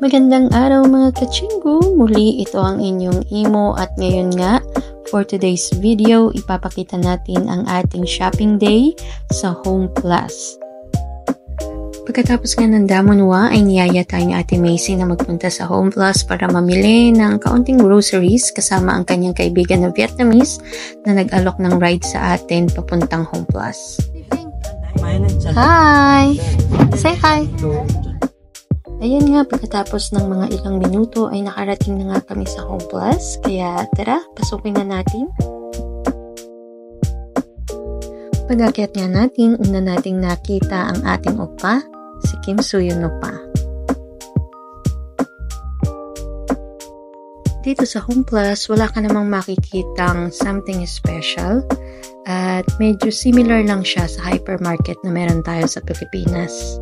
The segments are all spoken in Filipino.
Magandang araw mga kachinggo! Muli ito ang inyong Imo at ngayon nga for today's video ipapakita natin ang ating shopping day sa Home Plus. Pagkatapos nga ng Damonwa ay niyaya tayo ni Ate Macy na magpunta sa Home Plus para mamili ng kaunting groceries kasama ang kanyang kaibigan na Vietnamese na nag-alok ng ride sa atin papuntang Home Plus. Hi! Say hi! Ayan nga, pagkatapos ng mga ilang minuto ay nakarating na nga kami sa Home Plus. Kaya tara, pasukin na natin. Pag-akyat nga natin, una nating nakita ang ating oppa, si Kim Soo-yoon oppa. Dito sa Home Plus, wala ka namang makikitang something special. At medyo similar lang siya sa hypermarket na meron tayo sa Pilipinas.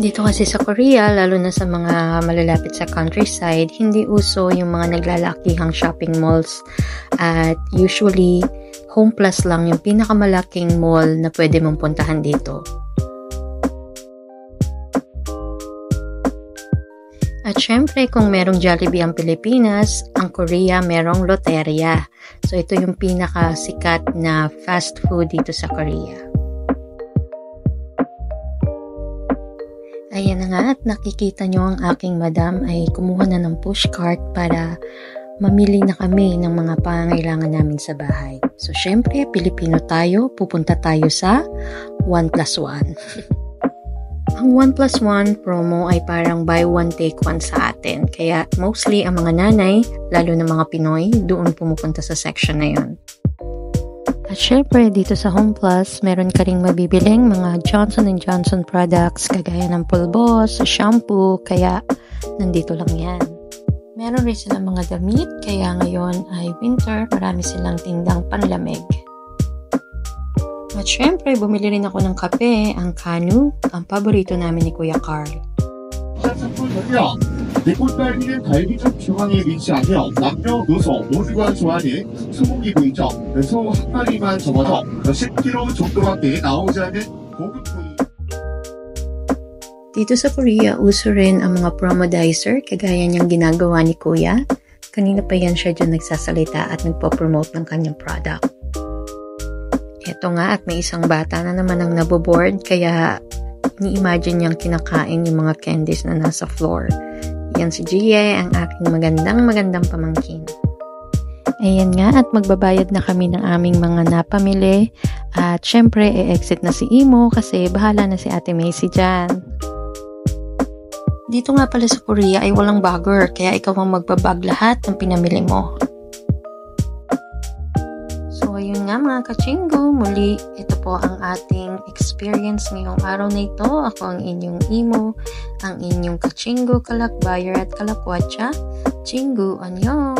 Dito kasi sa Korea, lalo na sa mga malalapit sa countryside, hindi uso yung mga naglalakihang shopping malls. At usually, Home Plus lang yung pinakamalaking mall na pwede mong puntahan dito. At syempre, kung merong Jollibee ang Pilipinas, ang Korea merong Loteria. So ito yung pinakasikat na fast food dito sa Korea. Ayan na nga at nakikita nyo ang aking madam ay kumuha na ng pushcart para mamili na kami ng mga pangangailangan namin sa bahay. So syempre, Pilipino tayo, pupunta tayo sa 1+1. Ang 1+1 promo ay parang buy one take one sa atin. Kaya mostly ang mga nanay, lalo na mga Pinoy, doon pumupunta sa section na yun. At syempre, dito sa Home Plus, meron ka ring mabibiling mga Johnson & Johnson products, kagaya ng pulbos, shampoo, kaya nandito lang yan. Meron rin silang mga damit, kaya ngayon ay winter, marami silang tindang panlamig. At syempre, bumili rin ako ng kape, ang Kanu, ang paborito namin ni Kuya Carl. 리코딸기는 갈비죽 중앙에 위치하며 남녀 노소 모두가 좋아하는 소고기 부위죠. 소 한 마리만 접어서 10kg 정도밖에 나오지 않는 고급 부위. Dito sa Korea, uso rin ang mga promodizer, kagaya niyang ginagawa ni Kuya. Kanina pa yan siya dyan nagsasalita at nagpo-promote ng kanyang product. Eto nga at may isang bata na naman ang naboboard, kaya ni-imagine niyang kinakain yung mga candies na nasa floor. Yan si Jie, ang aking magandang pamangkin. Ayan nga at magbabayad na kami ng aming mga napamili. At syempre, e-exit na si Imo kasi bahala na si Ate Macy dyan. Dito nga pala sa Korea ay walang bagger, kaya ikaw ang magbabag lahat ng pinamili mo. So ayun nga mga kachinggo, muli ito po ang ating experience ngayong araw na ito. Ako ang inyong Imo, ang inyong kachinggo, kalakbayer at kalakwatsa. Chingu, annyeong!